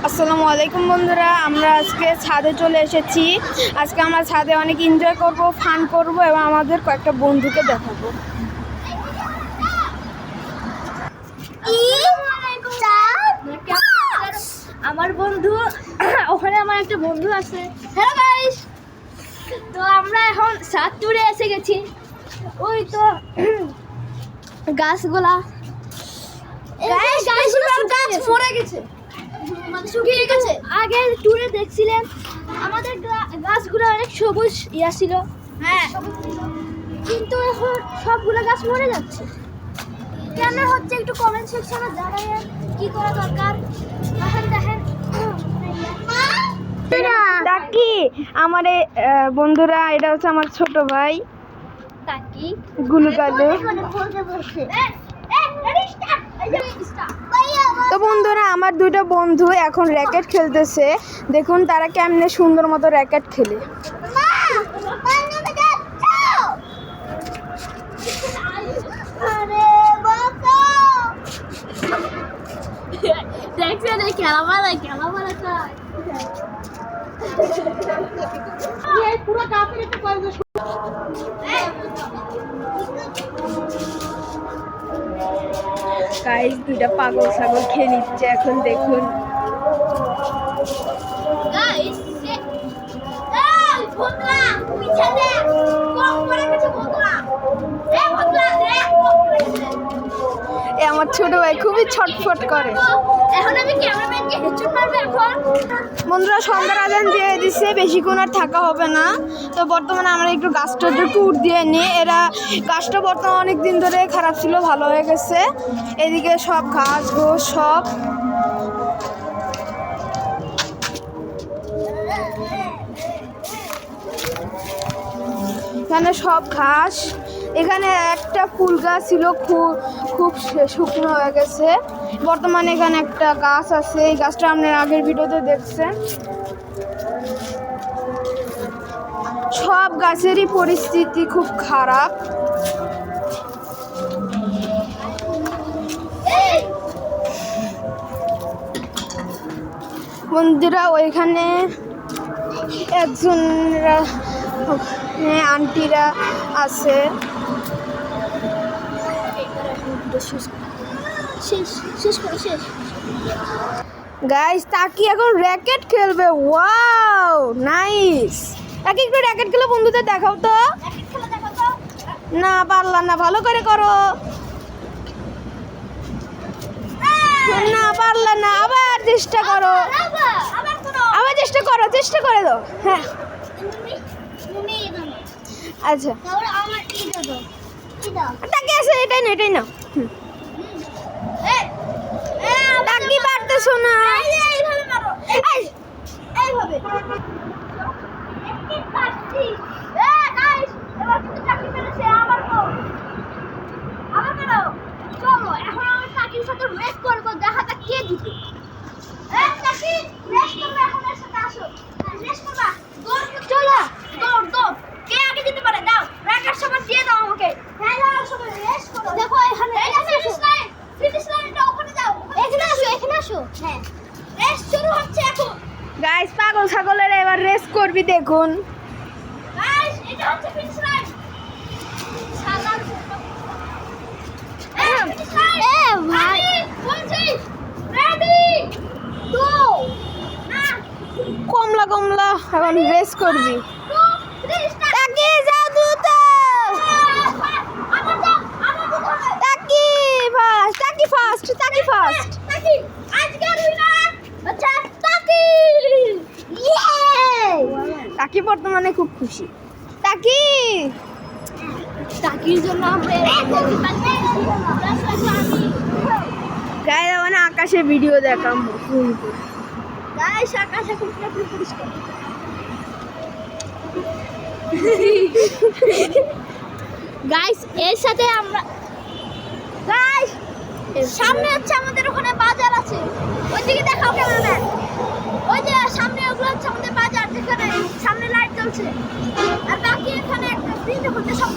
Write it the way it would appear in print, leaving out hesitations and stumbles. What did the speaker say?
আসসালামু আলাইকুম বন্ধুরা, আমরা আজকে ছাদে চলে এসেছি। আজকে আমরা ছাদে অনেক এনজয় করব, ফান করব এবং আমাদের কয়েকটা বন্ধুকে দেখাবো। আমার বন্ধু ওখানে আমার একটা বন্ধু আছে। হ্যালো গাইস, তো আমরা এখন ছাদ ট্যুরে এসে গেছি। ওই তো গাছগুলা গাছ মরে গেছে, মানে শুকিয়ে গেছে। আগে ট্যুরে দেখছিলেন আমাদের গাছগুলো অনেক সবুজ ছিল, হ্যাঁ, কিন্তু এখন সবগুলো গাছ মরে যাচ্ছে। কেন হচ্ছে একটু কমেন্ট সেকশনে জানাবেন কি করা দরকার। দেখেন টাকি আমার বন্ধুরা, এটা হচ্ছে আমার ছোট ভাই টাকি গুলু গালু। তো বন্ধুরা, আমার দুটো বন্ধু এখন র্যাকেট খেলতেছে। দেখুন তারা কেমনে সুন্দর মতো র্যাকেট খেলে। দেখছেন এই খেলা মারা পুরো গাছের একটা করে গাইস, দুইটা পাগল ছাগল খেয়ে নিচ্ছে এখন। দেখুন গাইস, এই বন্ধুরা পিছে দেখ, কোন করে গেছে বন্ধুরা। এই বন্ধুরা দেখ, আমার ছোট ভাই খুবই ছটফট করে। এখন আমি ক্যামেরাম্যানকে হেডশট মারবো। এখন বন্ধুরা সন্ধ্যার আজান দিয়ে দিচ্ছে, বেশিক্ষণ আর থাকা হবে না। তো বর্তমানে আমরা একটু গাছটা ট্যুর দিয়ে নিই। এরা গাছটা বর্তমানে অনেক দিন ধরে খারাপ ছিল, ভালো হয়ে গেছে। এদিকে সব ঘাস ঘোষ সব। এখানে সব ঘাস। এখানে একটা ফুল গাছ ছিল, খুব শুকনো হয়ে গেছে। বর্তমানে এখানে একটা গাছ আছে, এই গাছটা আপনার আগের ভিডিওতে দেখছেন। সব গাছেরই পরিস্থিতি খুব খারাপ। বন্ধুরা ওইখানে একজন আন্টিরা আছে। গাইস, তাকি এখন র্যাকেট খেলবে। Wow, nice. তাকে একটু র্যাকেট খেলে বন্ধুদের দেখাও তো। না পারলা না, ভালো করে করো। না পারলা না, আবার চেষ্টা করো, আবার চেষ্টা করে দাও। হ্যাঁ আচ্ছা, তাকে আছে, এটাই না টাকি পারতেছো না। চলো এখন আমি টাকির সাথে রেস করবো, দেখা যাক কে জিতে। টাকি রেস করবে, এখন এর সাথে আসো, রেস করবা। চলো দৌড়, কে আগে যেতে পারে দাও, র্যাকেট সবার দিয়ে দাও আমাকে। হ্যাঁ দাও, সবাই রেস করো। দেখো এখানে ফিনিশ লাইনটা ওখানে যাও, এখানে আসো। হ্যাঁ, রেস শুরু হচ্ছে এখন। গাইস, পাগল ছাগলের এবার রেস করবি, দেখুন। গাইস, এটা হচ্ছে ফিনিশ লাইন। সালাম ভাই বলছি, রেডি গো। কমলা এখন রেস করবি। টাকি যাও দ্রুত। টাকি ফার্স্ট। আজকের উইনার আচ্ছা টাকি। টাকি বর্তমানে খুব খুশি। টাকির জন্য আমরা গায়ে মানে আকাশে ভিডিও দেখাম। গাইস, আকাশ এখন পুরো পরিষ্কার। গাইস, এর সাথে আমরা গাইস সামনে হচ্ছে আমাদের ওখানে বাজার আছে, ওইদিকে দেখাও ক্যামেরাম্যান। ওই যে সামনে ওগুলো হচ্ছে আমাদের বাজার, যেখানে সামনে লাইট জ্বলছে। আর বাকি এখানে একটা প্রিন্ট হচ্ছে সব।